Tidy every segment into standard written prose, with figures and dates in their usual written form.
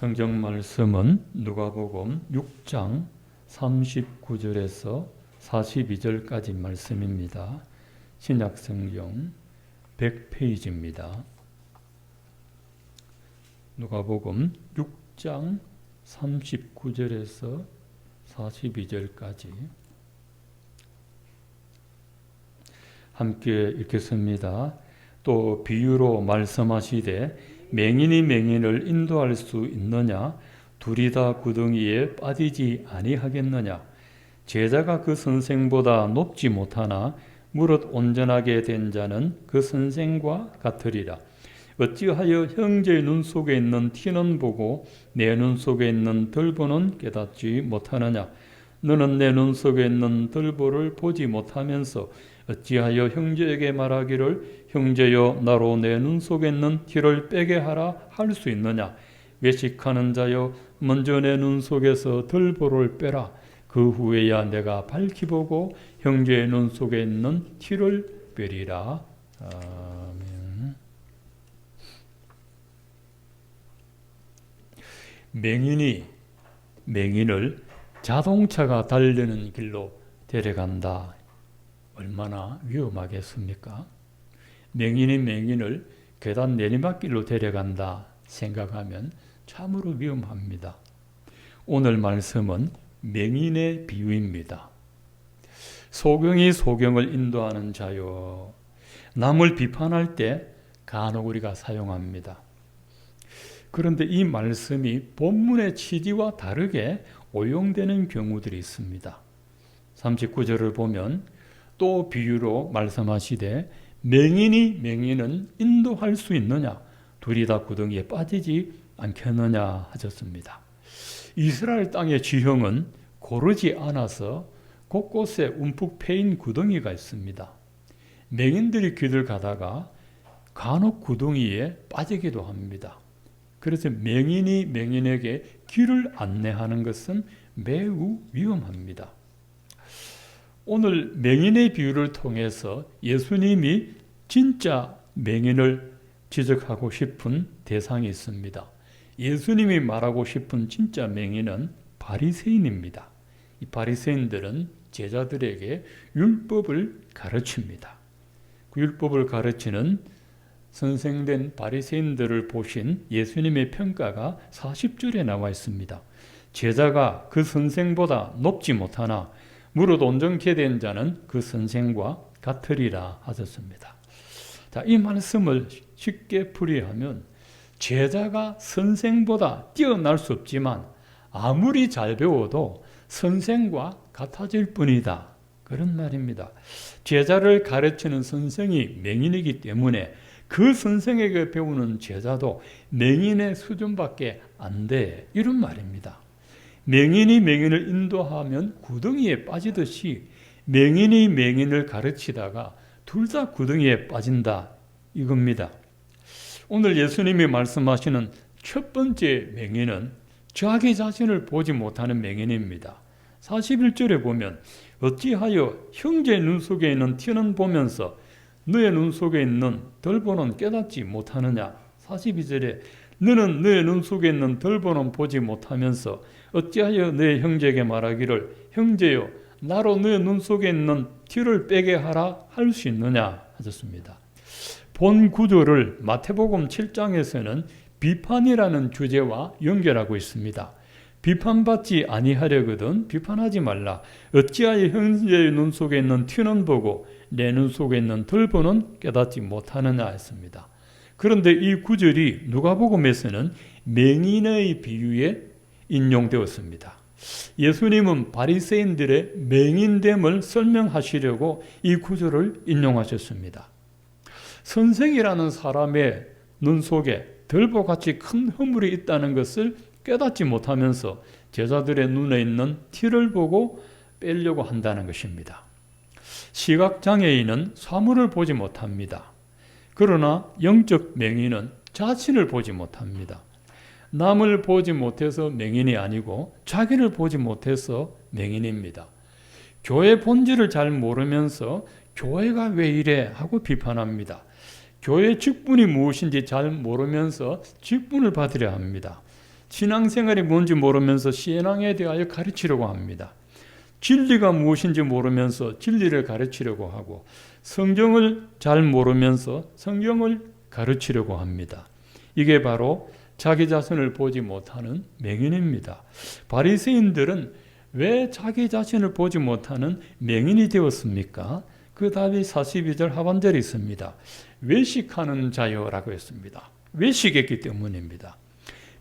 성경 말씀은 누가복음 6장 39절에서 42절까지 말씀입니다. 신약 성경 100페이지입니다. 누가복음 6장 39절에서 42절까지 함께 읽겠습니다. 또 비유로 말씀하시되 맹인이 맹인을 인도할 수 있느냐? 둘이 다 구덩이에 빠지지 아니하겠느냐? 제자가 그 선생보다 높지 못하나 무릇 온전하게 된 자는 그 선생과 같으리라. 어찌하여 형제의 눈 속에 있는 티는 보고 내 눈 속에 있는 덜보는 깨닫지 못하느냐? 너는 내 눈 속에 있는 덜보를 보지 못하면서 어찌하여 형제에게 말하기를 형제여 나로 내 눈 속에 있는 티를 빼게 하라 할 수 있느냐? 외식하는 자여 먼저 내 눈 속에서 덜보를 빼라. 그 후에야 내가 밝히 보고 형제의 눈 속에 있는 티를 빼리라. 아멘. 맹인이 맹인을 자동차가 달리는 길로 데려간다. 얼마나 위험하겠습니까? 맹인이 맹인을 계단 내리막길로 데려간다 생각하면 참으로 위험합니다. 오늘 말씀은 맹인의 비유입니다. 소경이 소경을 인도하는 자요. 남을 비판할 때 간혹 우리가 사용합니다. 그런데 이 말씀이 본문의 취지와 다르게 오용되는 경우들이 있습니다. 39절을 보면 또 비유로 말씀하시되 맹인이 맹인은 인도할 수 있느냐? 둘이 다 구덩이에 빠지지 않겠느냐 하셨습니다. 이스라엘 땅의 지형은 고르지 않아서 곳곳에 움푹 패인 구덩이가 있습니다. 맹인들이 길을 가다가 간혹 구덩이에 빠지기도 합니다. 그래서 맹인이 맹인에게 길을 안내하는 것은 매우 위험합니다. 오늘 맹인의 비유를 통해서 예수님이 진짜 맹인을 지적하고 싶은 대상이 있습니다. 예수님이 말하고 싶은 진짜 맹인은 바리새인입니다. 이 바리새인들은 제자들에게 율법을 가르칩니다. 그 율법을 가르치는 선생된 바리새인들을 보신 예수님의 평가가 40절에 나와 있습니다. 제자가 그 선생보다 높지 못하나 무릇 온전케 된 자는 그 선생과 같으리라 하셨습니다. 자, 이 말씀을 쉽게 풀이하면 제자가 선생보다 뛰어날 수 없지만 아무리 잘 배워도 선생과 같아질 뿐이다. 그런 말입니다. 제자를 가르치는 선생이 맹인이기 때문에 그 선생에게 배우는 제자도 맹인의 수준밖에 안 돼. 이런 말입니다. 맹인이 맹인을 인도하면 구덩이에 빠지듯이 맹인이 맹인을 가르치다가 둘 다 구덩이에 빠진다 이겁니다. 오늘 예수님이 말씀하시는 첫 번째 맹인은 자기 자신을 보지 못하는 맹인입니다. 41절에 보면 어찌하여 형제의 눈 속에 있는 티는 보면서 너의 눈 속에 있는 덜보는 깨닫지 못하느냐. 42절에 너는 너의 눈 속에 있는 덜보는 보지 못하면서 어찌하여 너의 형제에게 말하기를 형제여 나로 너의 눈 속에 있는 티를 빼게 하라 할 수 있느냐 하셨습니다. 본 구절을 마태복음 7장에서는 비판이라는 주제와 연결하고 있습니다. 비판받지 아니하려거든 비판하지 말라. 어찌하여 형제의 눈 속에 있는 티는 보고 내 눈 속에 있는 덜보는 깨닫지 못하느냐 했습니다. 그런데 이 구절이 누가복음에서는 맹인의 비유에 인용되었습니다. 예수님은 바리새인들의 맹인됨을 설명하시려고 이 구절을 인용하셨습니다. 선생이라는 사람의 눈 속에 덜보같이 큰 허물이 있다는 것을 깨닫지 못하면서 제자들의 눈에 있는 티를 보고 빼려고 한다는 것입니다. 시각장애인은 사물을 보지 못합니다. 그러나 영적 맹인은 자신을 보지 못합니다. 남을 보지 못해서 맹인이 아니고 자기를 보지 못해서 맹인입니다. 교회 본질을 잘 모르면서 교회가 왜 이래 하고 비판합니다. 교회 직분이 무엇인지 잘 모르면서 직분을 받으려 합니다. 신앙생활이 뭔지 모르면서 신앙에 대하여 가르치려고 합니다. 진리가 무엇인지 모르면서 진리를 가르치려고 하고 성경을 잘 모르면서 성경을 가르치려고 합니다. 이게 바로 자기 자신을 보지 못하는 맹인입니다. 바리새인들은 왜 자기 자신을 보지 못하는 맹인이 되었습니까? 그 답이 42절 하반절에 있습니다. 외식하는 자여라고 했습니다. 외식했기 때문입니다.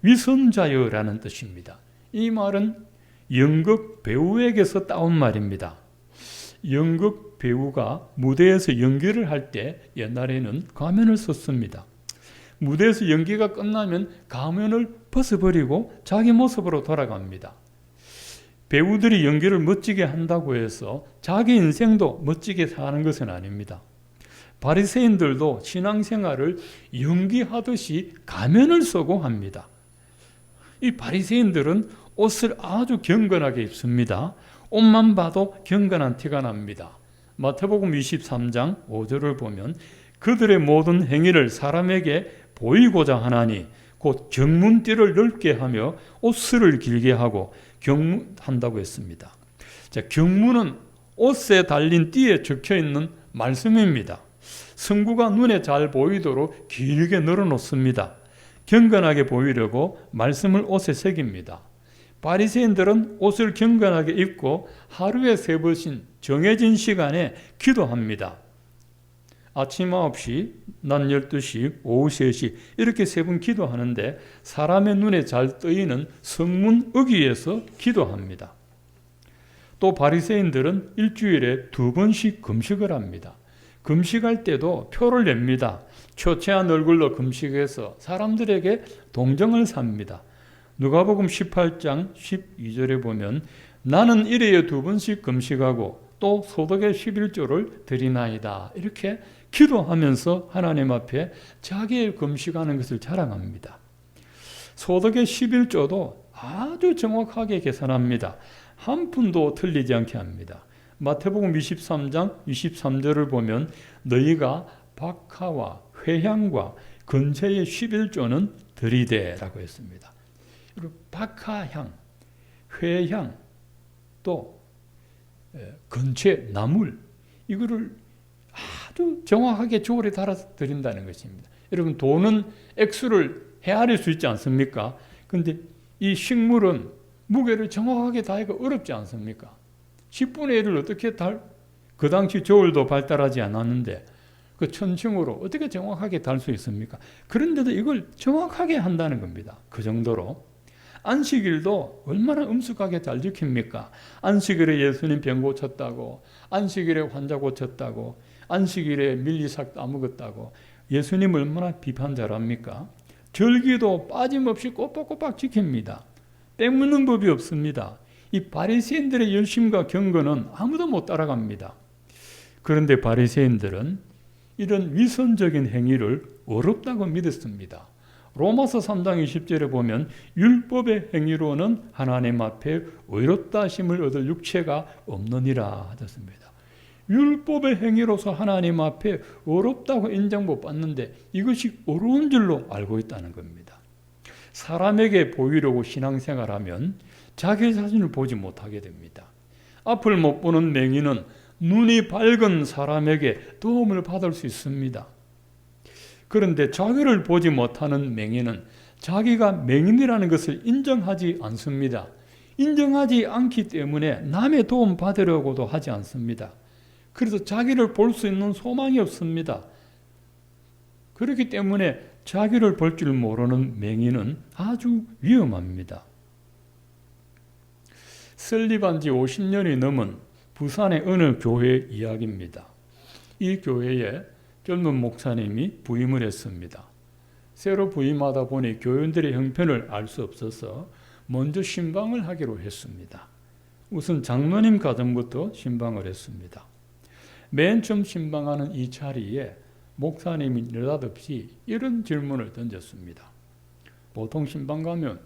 위선자여라는 뜻입니다. 이 말은 연극 배우에게서 따온 말입니다. 연극 배우가 무대에서 연기를 할 때 옛날에는 가면을 썼습니다. 무대에서 연기가 끝나면 가면을 벗어버리고 자기 모습으로 돌아갑니다. 배우들이 연기를 멋지게 한다고 해서 자기 인생도 멋지게 사는 것은 아닙니다. 바리새인들도 신앙생활을 연기하듯이 가면을 쓰고 합니다. 이 바리새인들은 옷을 아주 경건하게 입습니다. 옷만 봐도 경건한 티가 납니다. 마태복음 23장 5절을 보면 그들의 모든 행위를 사람에게 보이고자 하나니 곧 경문띠를 넓게 하며 옷을 길게 하고 경문한다고 했습니다. 자, 경문은 옷에 달린 띠에 적혀있는 말씀입니다. 성구가 눈에 잘 보이도록 길게 늘어놓습니다. 경건하게 보이려고 말씀을 옷에 새깁니다. 바리새인들은 옷을 경건하게 입고 하루에 3번씩 정해진 시간에 기도합니다. 아침 9시, 낮 12시, 오후 3시 이렇게 3번 기도하는데 사람의 눈에 잘 뜨이는 성문 어귀에서 기도합니다. 또 바리새인들은 일주일에 2번씩 금식을 합니다. 금식할 때도 표를 냅니다. 초췌한 얼굴로 금식해서 사람들에게 동정을 삽니다. 누가복음 18장 12절에 보면 나는 일회에 2번씩 금식하고 또 소득의 11조를 드리나이다. 이렇게 기도하면서 하나님 앞에 자기의 금식하는 것을 자랑합니다. 소득의 11조도 아주 정확하게 계산합니다. 한 푼도 틀리지 않게 합니다. 마태복음 23장 23절을 보면 너희가 박하와 회향과 건새의 11조는 드리되라고 했습니다. 그리고 박하향, 회향, 또 건채, 나물 이거를 아주 정확하게 조울에 달아서 드린다는 것입니다. 여러분 돈은 액수를 헤아릴 수 있지 않습니까? 그런데 이 식물은 무게를 정확하게 다하기가 어렵지 않습니까? 10분의 1을 어떻게 그 당시 저울도 발달하지 않았는데 그 천칭으로 어떻게 정확하게 달 수 있습니까? 그런데도 이걸 정확하게 한다는 겁니다. 그 정도로. 안식일도 얼마나 엄숙하게 잘 지킵니까? 안식일에 예수님 병 고쳤다고, 안식일에 환자 고쳤다고, 안식일에 밀리삭 따먹었다고 예수님 얼마나 비판 잘합니까? 절기도 빠짐없이 꼬박꼬박 지킵니다. 빼먹는 법이 없습니다. 이 바리새인들의 열심과 경건은 아무도 못 따라갑니다. 그런데 바리새인들은 이런 위선적인 행위를 어렵다고 믿었습니다. 로마서 3장 20절에 보면 율법의 행위로는 하나님 앞에 의롭다 하심을 얻을 육체가 없느니라 하셨습니다. 율법의 행위로서 하나님 앞에 어렵다고 인정 못 받는데 이것이 어려운 줄로 알고 있다는 겁니다. 사람에게 보이려고 신앙생활하면 자기 자신을 보지 못하게 됩니다. 앞을 못 보는 맹인은 눈이 밝은 사람에게 도움을 받을 수 있습니다. 그런데 자기를 보지 못하는 맹인은 자기가 맹인이라는 것을 인정하지 않습니다. 인정하지 않기 때문에 남의 도움 받으려고도 하지 않습니다. 그래서 자기를 볼 수 있는 소망이 없습니다. 그렇기 때문에 자기를 볼 줄 모르는 맹인은 아주 위험합니다. 설립한 지 50년이 넘은 부산의 어느 교회 이야기입니다. 이 교회에 젊은 목사님이 부임을 했습니다. 새로 부임하다 보니 교인들의 형편을 알 수 없어서 먼저 신방을 하기로 했습니다. 우선 장로님 가정부터 신방을 했습니다. 맨 처음 신방하는 이 자리에 목사님이 느닷없이 이런 질문을 던졌습니다. 보통 신방 가면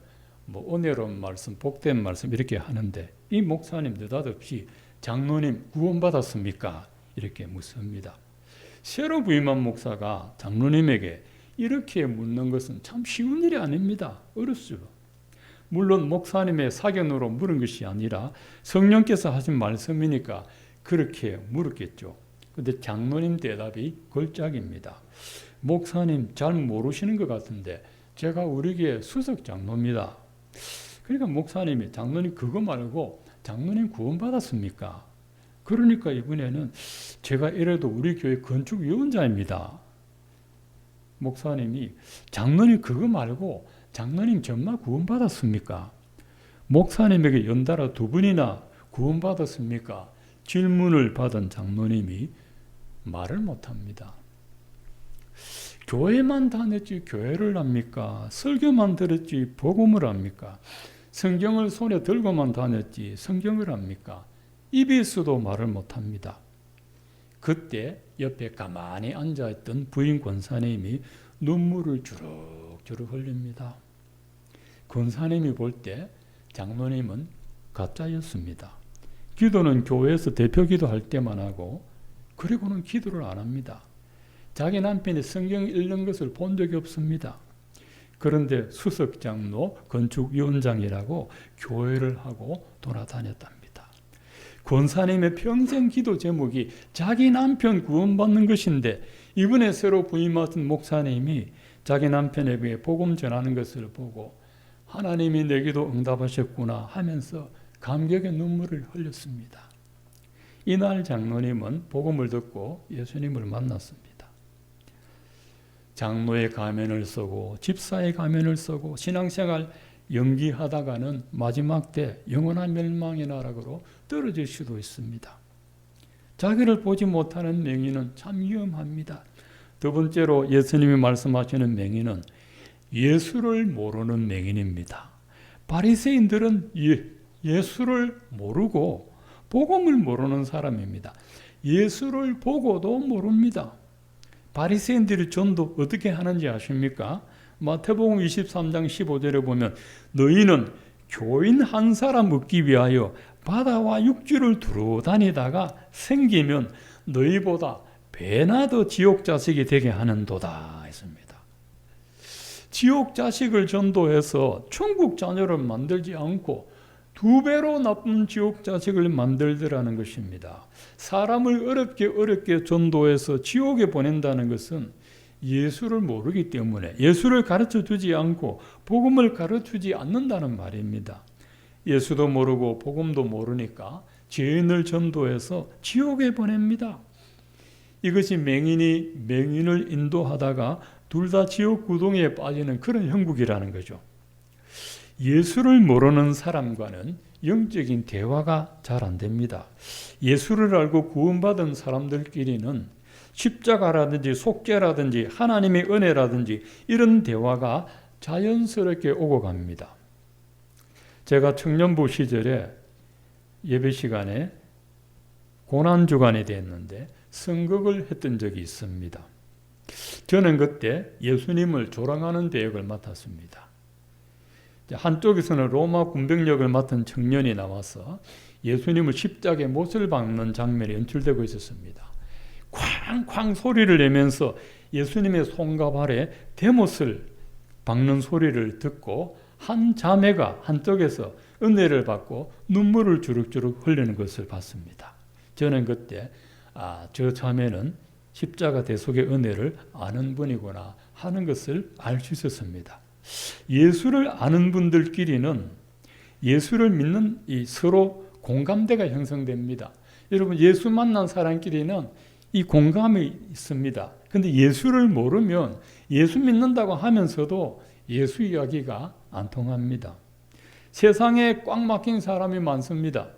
은혜로운 말씀, 복된 말씀 이렇게 하는데 이 목사님 느닷없이 장로님 구원받았습니까? 이렇게 묻습니다. 새로 부임한 목사가 장로님에게 이렇게 묻는 것은 참 쉬운 일이 아닙니다. 어렵죠. 물론 목사님의 사견으로 물은 것이 아니라 성령께서 하신 말씀이니까 그렇게 물었겠죠. 근데 장로님 대답이 걸작입니다. 목사님 잘 모르시는 것 같은데 제가 우리 교회 수석 장로입니다. 그러니까 목사님이 장로님 그거 말고 장로님 구원받았습니까? 그러니까 이번에는 제가 이래도 우리 교회 건축위원자입니다. 목사님이 장로님 그거 말고 장로님 정말 구원받았습니까? 목사님에게 연달아 두 분이나 구원받았습니까? 질문을 받은 장로님이 말을 못합니다. 교회만 다녔지 교회를 합니까? 설교만 들었지 복음을 합니까? 성경을 손에 들고만 다녔지 성경을 합니까? 입이 있어도 말을 못합니다. 그때 옆에 가만히 앉아있던 부인 권사님이 눈물을 주룩주룩 흘립니다. 권사님이 볼 때 장로님은 가짜였습니다. 기도는 교회에서 대표 기도할 때만 하고 그리고는 기도를 안 합니다. 자기 남편이 성경 읽는 것을 본 적이 없습니다. 그런데 수석장로 건축위원장이라고 교회를 하고 돌아다녔답니다. 권사님의 평생 기도 제목이 자기 남편 구원받는 것인데 이번에 새로 부임 맡은 목사님이 자기 남편에게 복음 전하는 것을 보고 하나님이 내 기도 응답하셨구나 하면서 감격의 눈물을 흘렸습니다. 이날 장로님은 복음을 듣고 예수님을 만났습니다. 장로의 가면을 쓰고 집사의 가면을 쓰고 신앙생활 연기하다가는 마지막 때 영원한 멸망의 나락으로 떨어질 수도 있습니다. 자기를 보지 못하는 맹인은 참 위험합니다. 두 번째로 예수님이 말씀하시는 맹인은 예수를 모르는 맹인입니다. 바리새인들은 예수를 모르고 복음을 모르는 사람입니다. 예수를 보고도 모릅니다. 바리새인들이 전도 어떻게 하는지 아십니까? 마태복음 23장 15절에 보면 너희는 교인 한 사람 얻기 위하여 바다와 육지를 두루 다니다가 생기면 너희보다 배나 더 지옥 자식이 되게 하는도다 했습니다. 지옥 자식을 전도해서 천국 자녀를 만들지 않고 두 배로 나쁜 지옥 자식을 만들더라는 것입니다. 사람을 어렵게 전도해서 지옥에 보낸다는 것은 예수를 모르기 때문에 예수를 가르쳐주지 않고 복음을 가르쳐주지 않는다는 말입니다. 예수도 모르고 복음도 모르니까 죄인을 전도해서 지옥에 보냅니다. 이것이 맹인이 맹인을 인도하다가 둘 다 지옥 구덩이에 빠지는 그런 형국이라는 거죠. 예수를 모르는 사람과는 영적인 대화가 잘 안 됩니다. 예수를 알고 구원받은 사람들끼리는 십자가라든지 속죄라든지 하나님의 은혜라든지 이런 대화가 자연스럽게 오고 갑니다. 제가 청년부 시절에 예배 시간에 고난주간이 됐는데 선곡을 했던 적이 있습니다. 저는 그때 예수님을 조랑하는 대역을 맡았습니다. 한쪽에서는 로마 군병력을 맡은 청년이 나와서 예수님을 십자가에 못을 박는 장면이 연출되고 있었습니다. 쾅쾅 소리를 내면서 예수님의 손과 발에 대못을 박는 소리를 듣고 한 자매가 한쪽에서 은혜를 받고 눈물을 주룩주룩 흘리는 것을 봤습니다. 저는 그때 저 자매는 십자가 대속의 은혜를 아는 분이구나 하는 것을 알 수 있었습니다. 예수를 아는 분들끼리는 예수를 믿는 서로 공감대가 형성됩니다. 여러분 예수 만난 사람끼리는 이 공감이 있습니다. 근데 예수를 모르면 예수 믿는다고 하면서도 예수 이야기가 안 통합니다. 세상에 꽉 막힌 사람이 많습니다.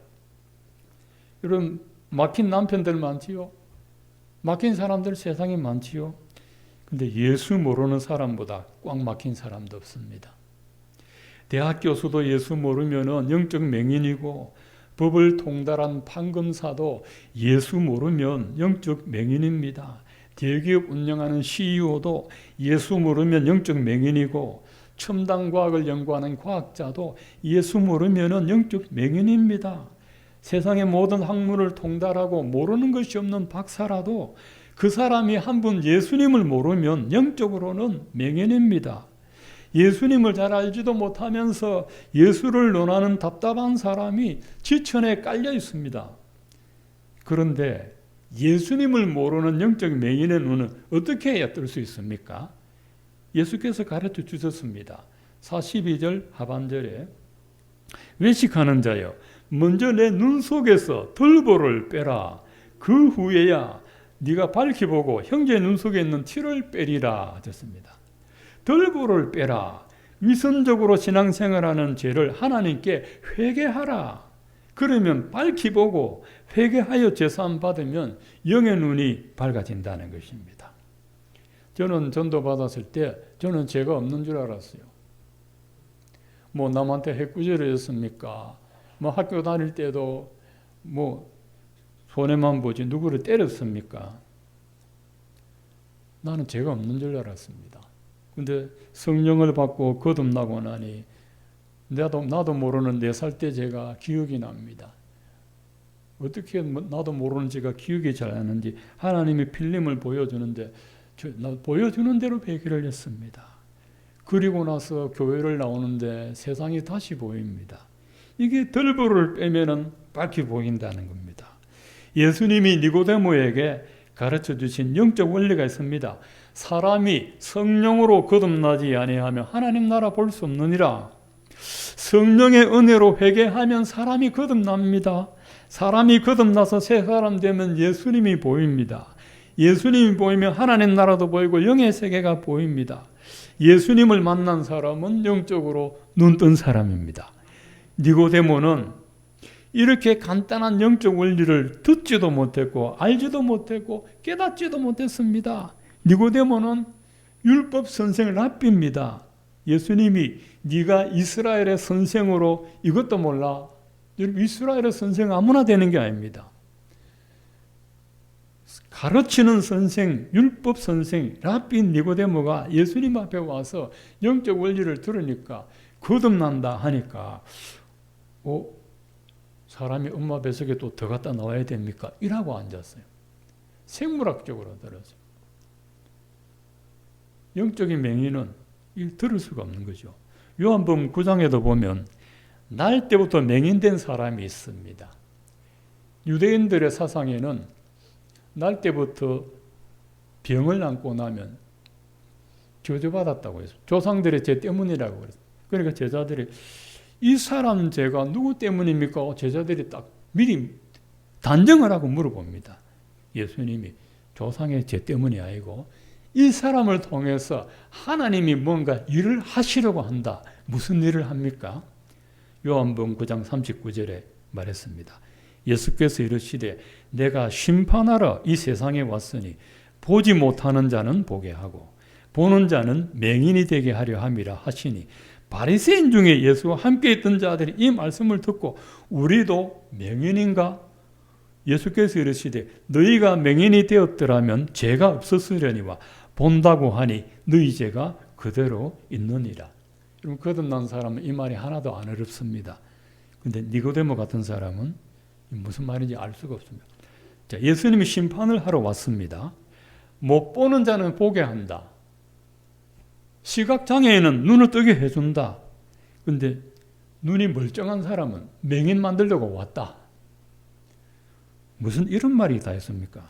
여러분 막힌 남편들 많지요? 막힌 사람들 세상에 많지요? 근데 예수 모르는 사람보다 꽉 막힌 사람도 없습니다. 대학 교수도 예수 모르면 영적 맹인이고 법을 통달한 판검사도 예수 모르면 영적 맹인입니다. 대기업 운영하는 CEO도 예수 모르면 영적 맹인이고 첨단 과학을 연구하는 과학자도 예수 모르면 영적 맹인입니다. 세상의 모든 학문을 통달하고 모르는 것이 없는 박사라도 그 사람이 한 분 예수님을 모르면 영적으로는 맹인입니다. 예수님을 잘 알지도 못하면서 예수를 논하는 답답한 사람이 지천에 깔려 있습니다. 그런데 예수님을 모르는 영적 맹인의 눈은 어떻게 해야 뜰 수 있습니까? 예수께서 가르쳐 주셨습니다. 42절 하반절에 외식하는 자여 먼저 내 눈 속에서 들보를 빼라. 그 후에야 네가 밝히 보고 형제의 눈 속에 있는 티를 빼리라 하셨습니다. 들보를 빼라. 위선적으로 신앙생활하는 죄를 하나님께 회개하라. 그러면 밝히 보고 회개하여 제사함 받으면 영의 눈이 밝아진다는 것입니다. 저는 전도 받았을 때 저는 죄가 없는 줄 알았어요. 뭐 남한테 해꾸지를 했습니까? 뭐 학교 다닐 때도 뭐 손해만 보지 누구를 때렸습니까? 나는 죄가 없는 줄 알았습니다. 근데 성령을 받고 거듭나고 나니 나도 모르는 4살 때 제가 기억이 납니다. 어떻게 나도 모르는 제가 기억이 잘 나는지 하나님이 필름을 보여주는데 보여주는 대로 회개를 했습니다. 그리고 나서 교회를 나오는데 세상이 다시 보입니다. 이게 들보를 빼면은 밝히 보인다는 겁니다. 예수님이 니고데모에게 가르쳐 주신 영적 원리가 있습니다. 사람이 성령으로 거듭나지 아니하면 하나님 나라 볼 수 없느니라. 성령의 은혜로 회개하면 사람이 거듭납니다. 사람이 거듭나서 새 사람 되면 예수님이 보입니다. 예수님이 보이면 하나님 나라도 보이고 영의 세계가 보입니다. 예수님을 만난 사람은 영적으로 눈뜬 사람입니다. 니고데모는 이렇게 간단한 영적 원리를 듣지도 못했고 알지도 못했고 깨닫지도 못했습니다. 니고데모는 율법 선생 랍비입니다. 예수님이 네가 이스라엘의 선생으로 이것도 몰라. 이스라엘의 선생 아무나 되는 게 아닙니다. 가르치는 선생, 율법 선생, 랍비 니고데모가 예수님 앞에 와서 영적 원리를 들으니까 거듭난다 하니까 사람이 엄마 뱃속에 또 더 갖다 넣어야 됩니까? 이라고 앉았어요. 생물학적으로 들었어요. 영적인 맹인은 들을 수가 없는 거죠. 요한복음 9장에도 보면 날 때부터 맹인된 사람이 있습니다. 유대인들의 사상에는 날 때부터 병을 안고 나면 저주받았다고 했어요. 조상들의 죄 때문이라고 그랬어요. 그러니까 제자들이 이 사람 죄가 누구 때문입니까? 제자들이 딱 미리 단정을 하고 물어봅니다. 예수님이 조상의 죄 때문이 아니고 이 사람을 통해서 하나님이 뭔가 일을 하시려고 한다. 무슨 일을 합니까? 요한복음 9장 39절에 말했습니다. 예수께서 이르시되 내가 심판하러 이 세상에 왔으니 보지 못하는 자는 보게 하고 보는 자는 맹인이 되게 하려 함이라 하시니 바리새인 중에 예수와 함께 있던 자들이 이 말씀을 듣고 우리도 맹인인가? 예수께서 이르시되 너희가 맹인이 되었더라면 죄가 없었으려니와 본다고 하니 너희 죄가 그대로 있느니라. 여러분 거듭난 사람은 이 말이 하나도 안 어렵습니다. 근데 니고데모 같은 사람은 무슨 말인지 알 수가 없습니다. 자, 예수님이 심판을 하러 왔습니다. 못 보는 자는 보게 한다. 시각장애인은 눈을 뜨게 해준다. 근데 눈이 멀쩡한 사람은 맹인 만들려고 왔다. 무슨 이런 말이 다 있습니까?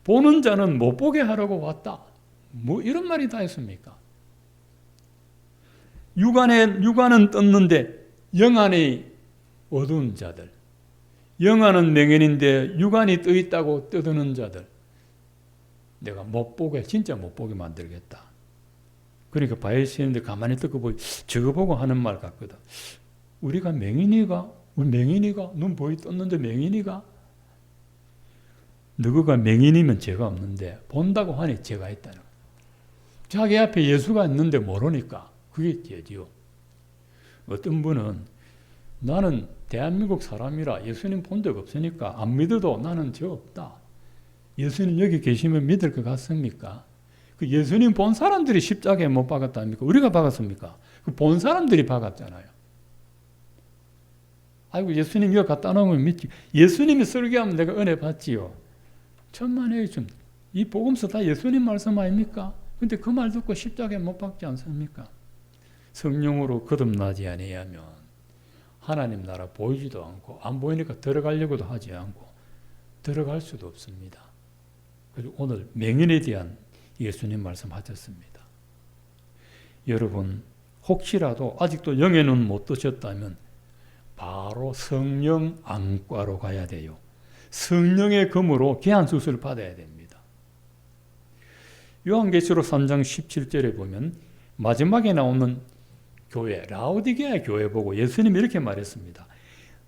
보는 자는 못 보게 하려고 왔다. 뭐 이런 말이 다 있습니까? 육안은 떴는데 영안이 어두운 자들, 영안은 맹인인데 육안이 떠 있다고 떠드는 자들, 내가 못 보게, 진짜 못 보게 만들겠다. 그러니까 바리새인들 가만히 듣고 보니 저거 보고 하는 말 같거든. 우리가 맹인이가? 우리 맹인이가? 눈 보이 떴는데 맹인이가? 너가 맹인이면 죄가 없는데 본다고 하니 죄가 있다는 거야. 자기 앞에 예수가 있는데 모르니까 그게 죄지요. 어떤 분은 나는 대한민국 사람이라 예수님 본 적 없으니까 안 믿어도 나는 죄 없다. 예수님 여기 계시면 믿을 것 같습니까? 그 예수님 본 사람들이 십자가에 못 박았다니까 우리가 박았습니까? 그 본 사람들이 박았잖아요. 아이고 예수님 이거 갖다 놓으면 믿지. 예수님이 설교하면 내가 은혜 받지요. 천만에요. 이 복음서 다 예수님 말씀 아닙니까? 근데 그 말 듣고 십자가에 못 박지 않습니까? 성령으로 거듭나지 아니하면 하나님 나라 보이지도 않고 안 보이니까 들어가려고도 하지 않고 들어갈 수도 없습니다. 그리고 오늘 맹인에 대한 예수님 말씀하셨습니다. 여러분 혹시라도 아직도 영의 눈 못 뜨셨다면 바로 성령 안과로 가야 돼요. 성령의 검으로 계한수술을 받아야 됩니다. 요한계시록 3장 17절에 보면 마지막에 나오는 교회, 라오디게아 교회 보고 예수님이 이렇게 말했습니다.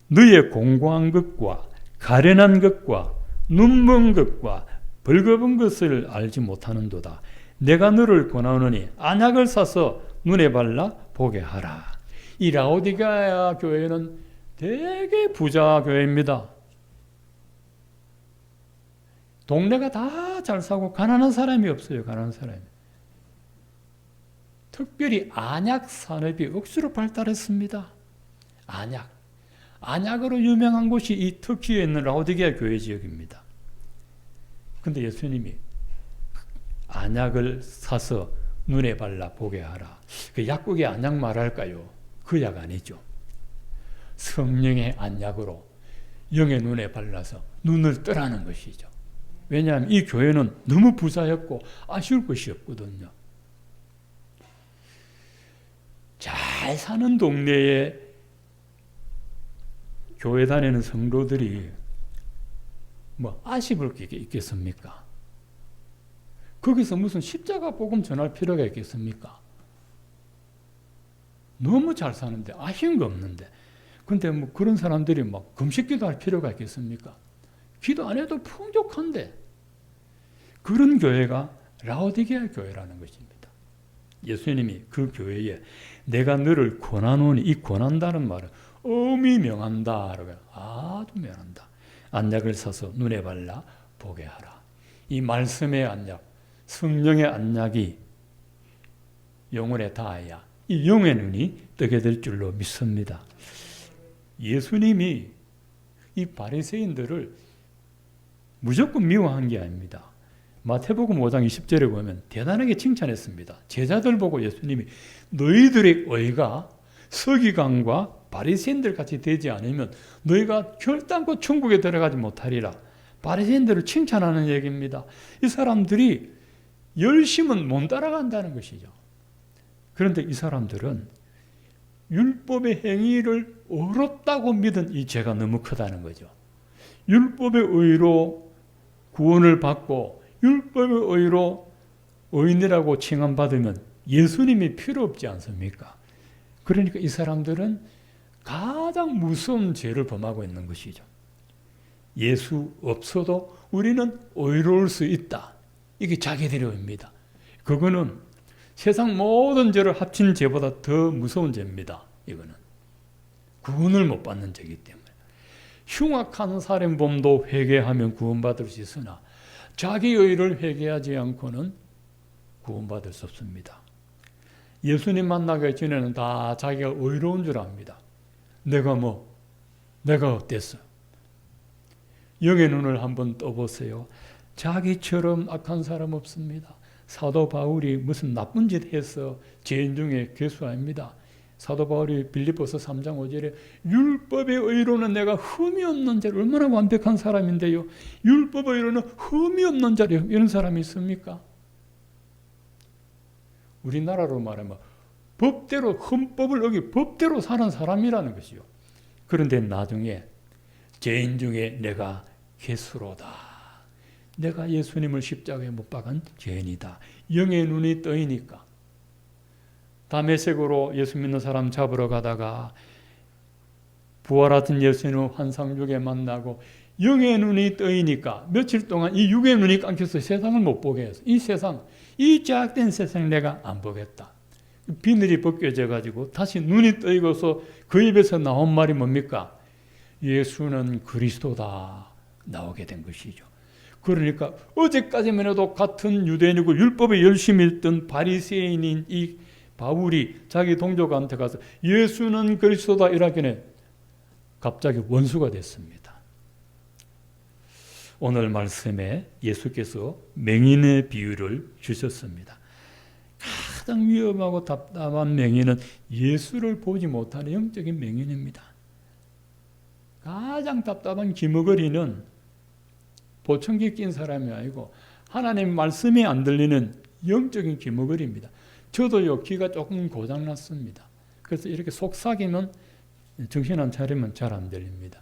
너의 공고한 것과 가련한 것과 눈먼 것과 벌거벗은 것을 알지 못하는도다. 내가 너를 권하노니 안약을 사서 눈에 발라 보게 하라. 이 라오디게아 교회는 되게 부자 교회입니다. 동네가 다 잘 사고 가난한 사람이 없어요. 가난한 사람이. 특별히 안약 산업이 억수로 발달했습니다. 안약으로 유명한 곳이 이 터키에 있는 라오디게아 교회 지역입니다. 근데 예수님이 안약을 사서 눈에 발라 보게 하라. 그 약국의 안약 말할까요? 그 약 아니죠. 성령의 안약으로 영의 눈에 발라서 눈을 뜨라는 것이죠. 왜냐하면 이 교회는 너무 부자였고 아쉬울 것이 없거든요. 잘 사는 동네에 교회 다니는 성도들이 뭐 아쉬울 게 있겠습니까? 거기서 무슨 십자가 복음 전할 필요가 있겠습니까? 너무 잘 사는데 아쉬운 거 없는데. 근데 뭐 그런 사람들이 막 금식기도 할 필요가 있겠습니까? 기도 안 해도 풍족한데. 그런 교회가 라오디게아 교회라는 것입니다. 예수님이 그 교회에 내가 너를 권하노니, 이 권한다는 말은 엄히 명한다. 아주 명한다. 안약을 사서 눈에 발라 보게 하라. 이 말씀의 안약, 성령의 안약이 영혼에 닿아야 이 영의 눈이 뜨게 될 줄로 믿습니다. 예수님이 이 바리새인들을 무조건 미워한 게 아닙니다. 마태복음 5장 20절에 보면 대단하게 칭찬했습니다. 제자들 보고 예수님이 너희들의 의가 서기관과 바리새인들 같이 되지 않으면 너희가 결단코 천국에 들어가지 못하리라. 바리새인들을 칭찬하는 얘기입니다. 이 사람들이 열심은 못 따라간다는 것이죠. 그런데 이 사람들은 율법의 행위를 옳았다고 믿은 이 죄가 너무 크다는 거죠. 율법의 의로 구원을 받고 율법의 의로 의인이라고 칭함받으면 예수님이 필요 없지 않습니까? 그러니까 이 사람들은 가장 무서운 죄를 범하고 있는 것이죠. 예수 없어도 우리는 의로울 수 있다. 이게 자기들의 의입니다. 그거는 세상 모든 죄를 합친 죄보다 더 무서운 죄입니다. 이거는 구원을 못 받는 죄이기 때문에. 흉악한 살인범도 회개하면 구원받을 수 있으나 자기 의를 회개하지 않고는 구원받을 수 없습니다. 예수님 만나기 전에는 다 자기가 의로운 줄 압니다. 내가 어땠어? 영의 눈을 한번 떠보세요. 자기처럼 악한 사람 없습니다. 사도 바울이 무슨 나쁜 짓 해서 죄인 중에 괴수 아닙니다. 사도 바울이 빌립보서 3장 5절에 율법의 의로는 내가 흠이 없는 자를, 얼마나 완벽한 사람인데요. 율법의 의로는 흠이 없는 자를, 이런 사람이 있습니까? 우리나라로 말하면 법대로, 헌법을 어기 법대로 사는 사람이라는 것이요. 그런데 나중에 죄인 중에 내가 괴수로다. 내가 예수님을 십자가에 못 박은 죄인이다. 영의 눈이 떠이니까. 다메섹으로 예수 믿는 사람 잡으러 가다가 부활하신 예수님을 환상육에 만나고 영의 눈이 떠이니까 며칠 동안 이 육의 눈이 감겨서 세상을 못 보게 해서 이 세상, 이 죄악된 세상 내가 안 보겠다. 비늘이 벗겨져 가지고 다시 눈이 떠이고서 그 입에서 나온 말이 뭡니까? 예수는 그리스도다 나오게 된 것이죠. 그러니까 어제까지만 해도 같은 유대인이고 율법에 열심히 읽던 바리새인인 이 바울이 자기 동족한테 가서 예수는 그리스도다 이라기는 갑자기 원수가 됐습니다. 오늘 말씀에 예수께서 맹인의 비유를 주셨습니다. 가장 위험하고 답답한 맹인은 예수를 보지 못하는 영적인 맹인입니다. 가장 답답한 기머거리는 보청기 낀 사람이 아니고 하나님 말씀이 안 들리는 영적인 기머거리입니다. 저도요, 귀가 조금 고장났습니다. 그래서 이렇게 속삭이면 정신 안 차리면 잘 안 들립니다.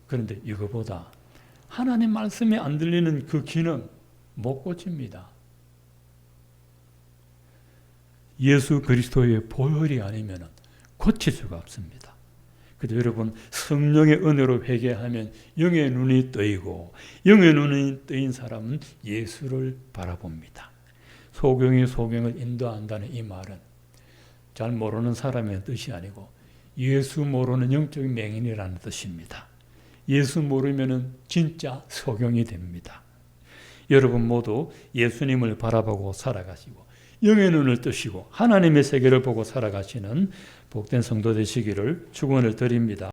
그런데 이거보다 하나님 말씀이 안 들리는 그 귀는 못 고칩니다. 예수 그리스도의 보혈이 아니면 고칠 수가 없습니다. 그래서 여러분, 성령의 은혜로 회개하면 영의 눈이 뜨이고, 영의 눈이 뜨인 사람은 예수를 바라봅니다. 소경이 소경을 인도한다는 이 말은 잘 모르는 사람의 뜻이 아니고 예수 모르는 영적인 맹인이라는 뜻입니다. 예수 모르면 진짜 소경이 됩니다. 여러분 모두 예수님을 바라보고 살아가시고 영의 눈을 뜨시고 하나님의 세계를 보고 살아가시는 복된 성도 되시기를 축원을 드립니다.